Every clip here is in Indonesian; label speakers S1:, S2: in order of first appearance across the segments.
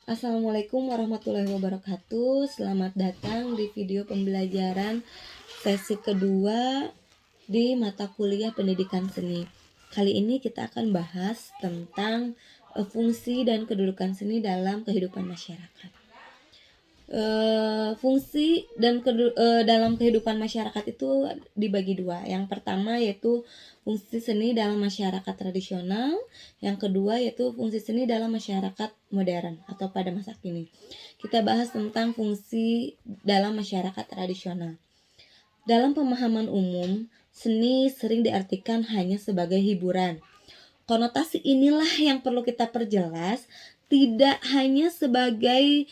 S1: Assalamualaikum warahmatullahi wabarakatuh. Selamat datang di video pembelajaran sesi kedua di mata kuliah pendidikan seni. Kali ini kita akan bahas tentang fungsi dan kedudukan seni dalam kehidupan masyarakat. Fungsi dan dalam kehidupan masyarakat itu dibagi dua. Yang pertama yaitu fungsi seni dalam masyarakat tradisional, yang kedua yaitu fungsi seni dalam masyarakat modern atau pada masa kini. Kita bahas tentang fungsi dalam masyarakat tradisional. Dalam pemahaman umum, seni sering diartikan hanya sebagai hiburan. Konotasi inilah yang perlu kita perjelas, tidak hanya sebagai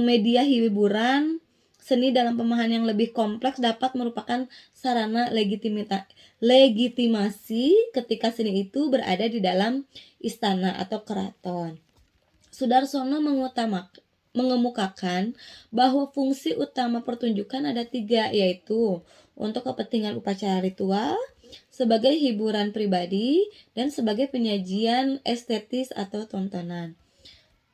S1: media hiburan. Seni dalam pemahaman yang lebih kompleks dapat merupakan sarana legitimasi ketika seni itu berada di dalam istana atau keraton. Sudarsono mengemukakan bahwa fungsi utama pertunjukan ada 3, yaitu untuk kepentingan upacara ritual, sebagai hiburan pribadi, dan sebagai penyajian estetis atau tontonan.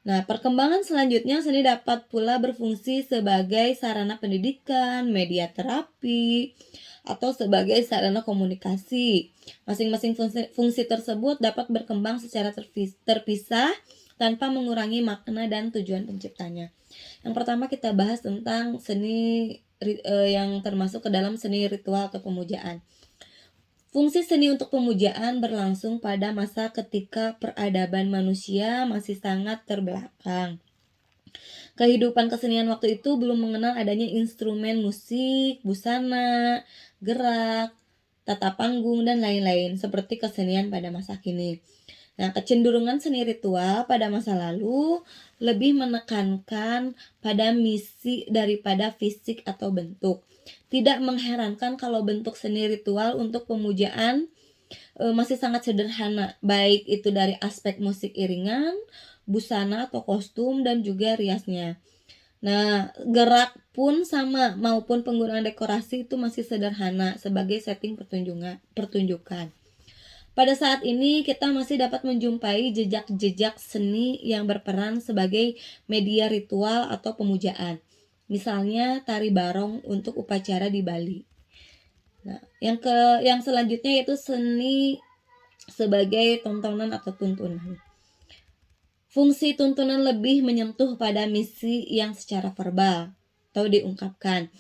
S1: Nah, perkembangan selanjutnya seni dapat pula berfungsi sebagai sarana pendidikan, media terapi, atau sebagai sarana komunikasi. Masing-masing fungsi tersebut dapat berkembang secara terpisah tanpa mengurangi makna dan tujuan penciptanya. Yang pertama kita bahas tentang seni yang termasuk ke dalam seni ritual atau pemujaan. Fungsi seni untuk pemujaan berlangsung pada masa ketika peradaban manusia masih sangat terbelakang. Kehidupan kesenian waktu itu belum mengenal adanya instrumen musik, busana, gerak, tata panggung, dan lain-lain seperti kesenian pada masa kini. Nah, kecenderungan seni ritual pada masa lalu lebih menekankan pada misi daripada fisik atau bentuk. Tidak mengherankan kalau bentuk seni ritual untuk pemujaan masih sangat sederhana, baik itu dari aspek musik iringan, busana atau kostum, dan juga riasnya. Nah, gerak pun sama, maupun penggunaan dekorasi itu masih sederhana sebagai setting pertunjukan. Pada saat ini kita masih dapat menjumpai jejak-jejak seni yang berperan sebagai media ritual atau pemujaan. Misalnya tari barong untuk upacara di Bali. Nah, yang selanjutnya yaitu seni sebagai tontonan atau tuntunan. Fungsi tuntunan lebih menyentuh pada misi yang secara verbal atau diungkapkan.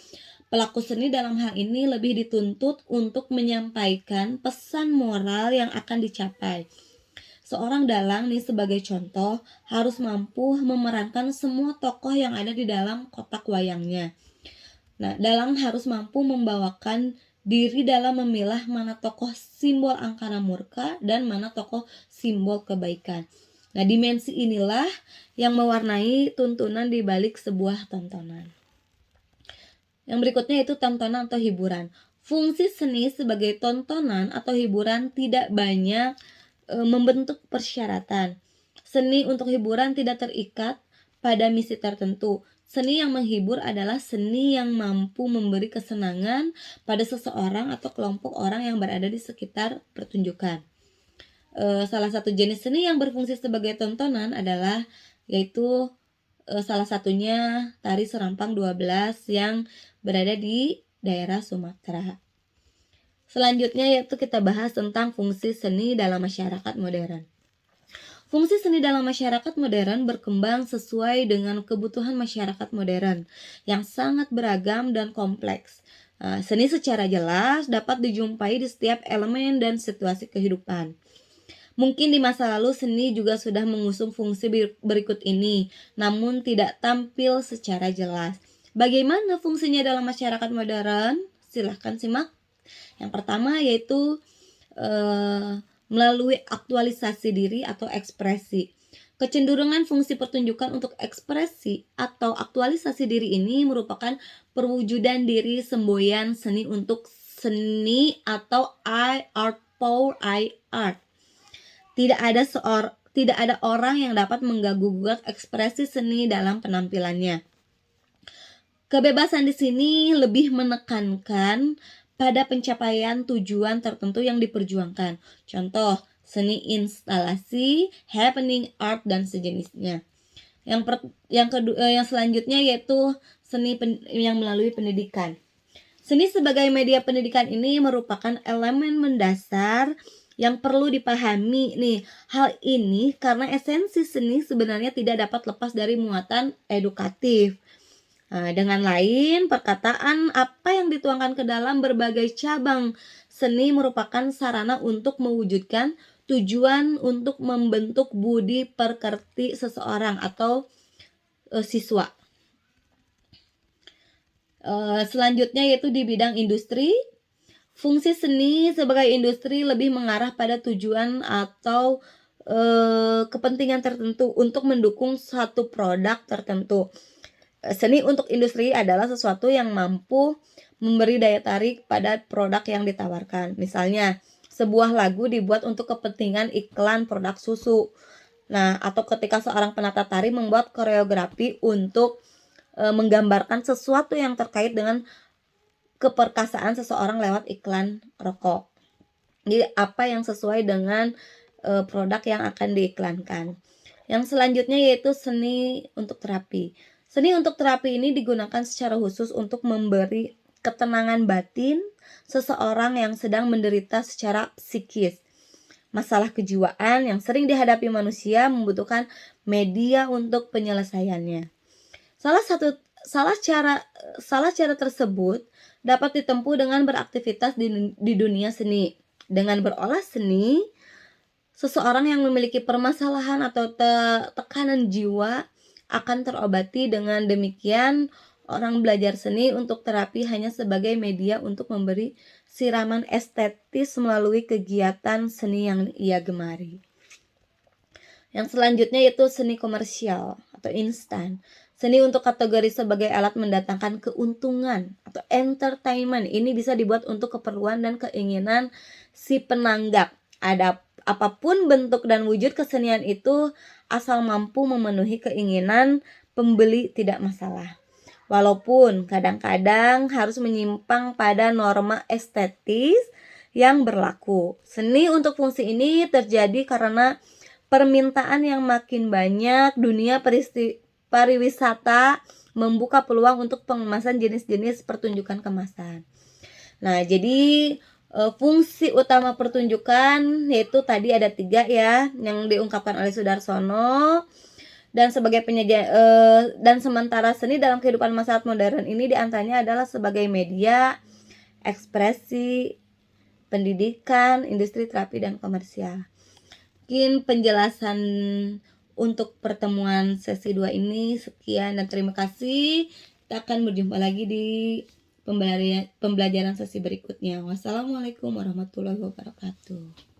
S1: Pelaku seni dalam hal ini lebih dituntut untuk menyampaikan pesan moral yang akan dicapai. Seorang dalang nih sebagai contoh harus mampu memerankan semua tokoh yang ada di dalam kotak wayangnya. Nah, dalang harus mampu membawakan diri dalam memilah mana tokoh simbol angkara murka dan mana tokoh simbol kebaikan. Nah, dimensi inilah yang mewarnai tuntunan di balik sebuah tontonan. Yang berikutnya itu tontonan atau hiburan. Fungsi seni sebagai tontonan atau hiburan tidak banyak membentuk persyaratan. Seni untuk hiburan tidak terikat pada misi tertentu. Seni yang menghibur adalah seni yang mampu memberi kesenangan pada seseorang atau kelompok orang yang berada di sekitar pertunjukan. Salah satu jenis seni yang berfungsi sebagai tontonan adalah yaitu salah satunya tari Serampang 12 yang berada di daerah Sumatera. Selanjutnya yaitu kita bahas tentang fungsi seni dalam masyarakat modern. Fungsi seni dalam masyarakat modern berkembang sesuai dengan kebutuhan masyarakat modern yang sangat beragam dan kompleks. Seni secara jelas dapat dijumpai di setiap elemen dan situasi kehidupan. Mungkin di masa lalu seni juga sudah mengusung fungsi berikut ini, namun tidak tampil secara jelas. Bagaimana fungsinya dalam masyarakat modern? Silahkan simak. Yang pertama yaitu melalui aktualisasi diri atau ekspresi. Kecenderungan fungsi pertunjukan untuk ekspresi atau aktualisasi diri ini merupakan perwujudan diri semboyan seni untuk seni atau I art for I art. Tidak ada orang yang dapat mengganggu ekspresi seni dalam penampilannya. Kebebasan di sini lebih menekankan pada pencapaian tujuan tertentu yang diperjuangkan. Contoh, seni instalasi, happening art, dan sejenisnya. Yang selanjutnya yaitu yang melalui pendidikan. Seni sebagai media pendidikan ini merupakan elemen mendasar yang perlu dipahami nih. Hal ini karena esensi seni sebenarnya tidak dapat lepas dari muatan edukatif. Nah, dengan lain, perkataan apa yang dituangkan ke dalam berbagai cabang seni merupakan sarana untuk mewujudkan tujuan untuk membentuk budi pekerti seseorang atau siswa. Selanjutnya yaitu di bidang industri. Fungsi seni sebagai industri lebih mengarah pada tujuan atau kepentingan tertentu untuk mendukung satu produk tertentu. Seni untuk industri adalah sesuatu yang mampu memberi daya tarik pada produk yang ditawarkan. Misalnya, sebuah lagu dibuat untuk kepentingan iklan produk susu. Nah, atau ketika seorang penata tari membuat koreografi untuk menggambarkan sesuatu yang terkait dengan keperkasaan seseorang lewat iklan rokok. Jadi apa yang sesuai dengan produk yang akan diiklankan. Yang selanjutnya yaitu seni untuk terapi. Seni untuk terapi ini digunakan secara khusus untuk memberi ketenangan batin seseorang yang sedang menderita secara psikis. Masalah kejiwaan yang sering dihadapi manusia membutuhkan media untuk penyelesaiannya. Salah cara tersebut dapat ditempuh dengan beraktivitas di dunia seni. Dengan berolah seni, seseorang yang memiliki permasalahan atau tekanan jiwa akan terobati. Dengan demikian, orang belajar seni untuk terapi hanya sebagai media untuk memberi siraman estetis melalui kegiatan seni yang ia gemari. Yang selanjutnya yaitu seni komersial atau instan. Seni untuk kategori sebagai alat mendatangkan keuntungan atau entertainment. Ini bisa dibuat untuk keperluan dan keinginan si penanggap. Apapun bentuk dan wujud kesenian itu, asal mampu memenuhi keinginan pembeli tidak masalah. Walaupun kadang-kadang harus menyimpang pada norma estetis yang berlaku. Seni untuk fungsi ini terjadi karena permintaan yang makin banyak. Dunia pariwisata membuka peluang untuk pengemasan jenis-jenis pertunjukan kemasan. Nah, jadi fungsi utama pertunjukan yaitu tadi ada 3 ya, yang diungkapkan oleh Sudarsono. Dan sebagai penyajian dan sementara seni dalam kehidupan masyarakat modern ini diantaranya adalah sebagai media, ekspresi, pendidikan, industri, terapi, dan komersial. Mungkin penjelasan untuk pertemuan sesi 2 ini sekian dan terima kasih. Kita akan berjumpa lagi di pembelajaran sesi berikutnya. Wassalamualaikum warahmatullahi wabarakatuh.